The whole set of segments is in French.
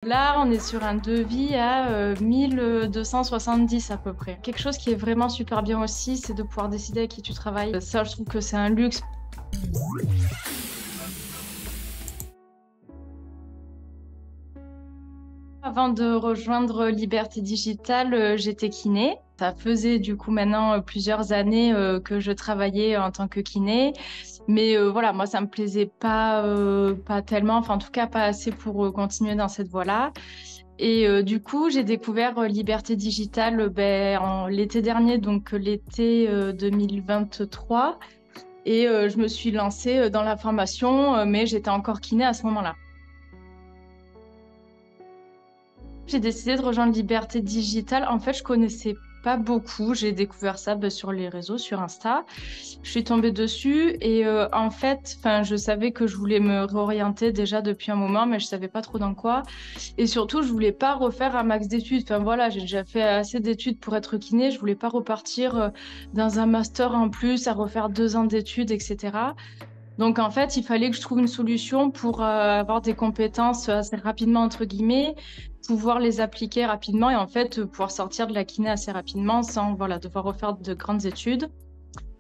Là, on est sur un devis à 1270 à peu près. Quelque chose qui est vraiment super bien aussi, c'est de pouvoir décider avec qui tu travailles. Ça, je trouve que c'est un luxe. Avant de rejoindre Liberté Digitale, j'étais kiné. Ça faisait du coup maintenant plusieurs années que je travaillais en tant que kiné. Mais voilà, moi, ça me plaisait pas tellement, enfin en tout cas pas assez pour continuer dans cette voie-là. Et du coup, j'ai découvert Liberté Digitale l'été dernier, donc l'été 2023. Et je me suis lancée dans la formation, mais j'étais encore kiné à ce moment-là. J'ai décidé de rejoindre Liberté Digitale. En fait, je connaissais pas beaucoup. J'ai découvert ça sur les réseaux, sur Insta. Je suis tombée dessus et en fait, je savais que je voulais me réorienter déjà depuis un moment, mais je savais pas trop dans quoi. Et surtout, je voulais pas refaire un max d'études. Enfin voilà, j'ai déjà fait assez d'études pour être kiné. Je voulais pas repartir dans un master en plus, à refaire 2 ans d'études, etc. Donc en fait, il fallait que je trouve une solution pour avoir des compétences assez rapidement, entre guillemets, pouvoir les appliquer rapidement et en fait pouvoir sortir de la kiné assez rapidement sans voilà, devoir refaire de grandes études.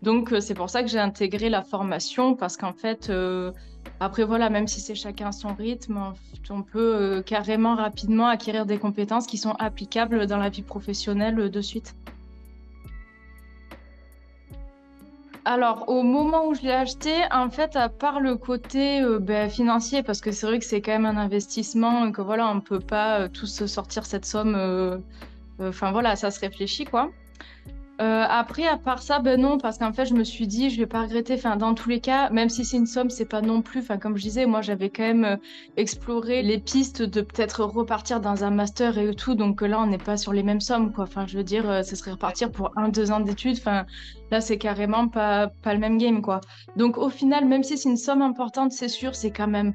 Donc c'est pour ça que j'ai intégré la formation parce qu'en fait, après voilà, même si c'est chacun son rythme, on peut carrément rapidement acquérir des compétences qui sont applicables dans la vie professionnelle de suite. Alors, au moment où je l'ai acheté, en fait, à part le côté financier, parce que c'est vrai que c'est quand même un investissement, et que voilà, on peut pas tous sortir cette somme. Enfin voilà, ça se réfléchit quoi. Après, à part ça, ben non, parce qu'en fait, je me suis dit, je vais pas regretter. Enfin, dans tous les cas, même si c'est une somme, c'est pas non plus. Enfin, comme je disais, moi, j'avais quand même exploré les pistes de peut-être repartir dans un master et tout. Donc là, on n'est pas sur les mêmes sommes, quoi. Enfin, je veux dire, ce serait repartir pour 1, 2 ans d'études. Enfin, là, c'est carrément pas le même game, quoi. Donc, au final, même si c'est une somme importante, c'est sûr, c'est quand même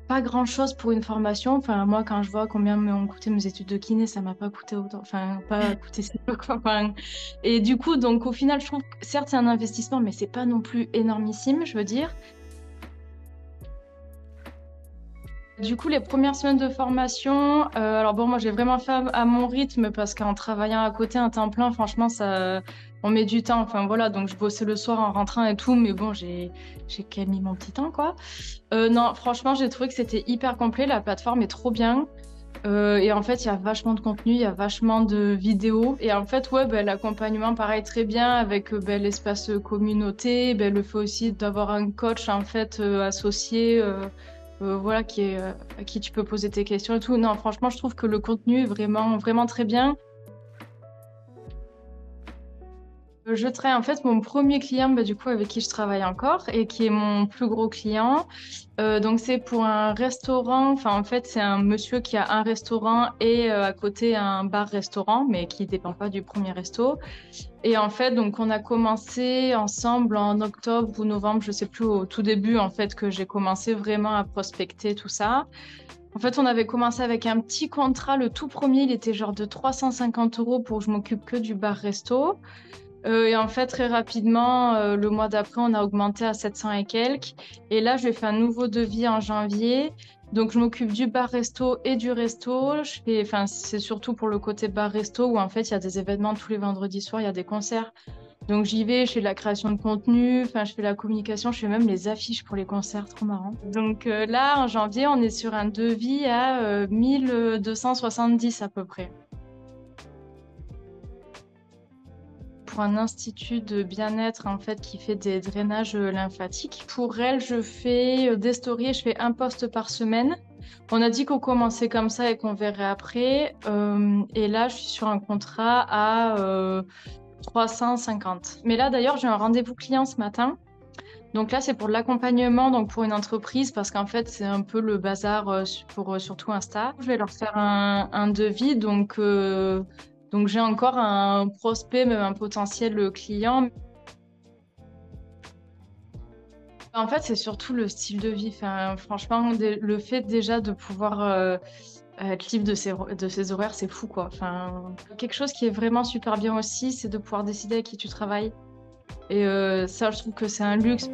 pas grand-chose pour une formation. Enfin, moi, quand je vois combien m'ont coûté mes études de kiné, ça m'a pas coûté autant. Enfin, pas coûté si peu, quoi. Enfin, et du coup, donc au final, je trouve que certes, c'est un investissement, mais c'est pas non plus énormissime, je veux dire. Du coup, les premières semaines de formation, alors bon, moi j'ai vraiment fait à mon rythme parce qu'en travaillant à côté un temps plein, franchement, ça, on met du temps. Enfin voilà, donc je bossais le soir en rentrant et tout, mais bon, j'ai quand même mis mon petit temps, quoi. Non, franchement, j'ai trouvé que c'était hyper complet. La plateforme est trop bien. Et en fait, il y a vachement de contenu, il y a vachement de vidéos. Et en fait, ouais, ben, l'accompagnement, pareil, très bien avec l'espace communauté, le fait aussi d'avoir un coach en fait associé, voilà, à qui tu peux poser tes questions et tout. Non, franchement, je trouve que le contenu est vraiment, vraiment très bien. Je traite en fait mon premier client, du coup, avec qui je travaille encore et qui est mon plus gros client. Donc, c'est pour un restaurant. Enfin, en fait, c'est un monsieur qui a un restaurant et à côté un bar-restaurant, mais qui ne dépend pas du premier resto. Et en fait, donc, on a commencé ensemble en octobre ou novembre, je sais plus, au tout début, en fait, que j'ai commencé vraiment à prospecter tout ça. En fait, on avait commencé avec un petit contrat. Le tout premier, il était genre de 350 € pour que je m'occupe que du bar-resto. Et en fait, très rapidement, le mois d'après, on a augmenté à 700 et quelques. Et là, je vais faire un nouveau devis en janvier. Donc, je m'occupe du bar-resto et du resto. Enfin, c'est surtout pour le côté bar-resto où en fait, il y a des événements tous les vendredis soirs, il y a des concerts. Donc, j'y vais, je fais de la création de contenu, enfin, je fais la communication, je fais même les affiches pour les concerts, trop marrant. Donc là, en janvier, on est sur un devis à 1270 à peu près. Pour un institut de bien-être en fait qui fait des drainages lymphatiques. Pour elle, je fais des stories, je fais un post par semaine. On a dit qu'on commençait comme ça et qu'on verrait après. Et là, je suis sur un contrat à 350. Mais là, d'ailleurs, j'ai un rendez-vous client ce matin. Donc là, c'est pour de l'accompagnement, donc pour une entreprise, parce qu'en fait, c'est un peu le bazar pour surtout Insta. Je vais leur faire un devis, donc j'ai encore un prospect, même un potentiel client. En fait, c'est surtout le style de vie. Enfin, franchement, le fait déjà de pouvoir être libre de ses horaires, c'est fou, quoi. Enfin, quelque chose qui est vraiment super bien aussi, c'est de pouvoir décider avec qui tu travailles. Et ça, je trouve que c'est un luxe.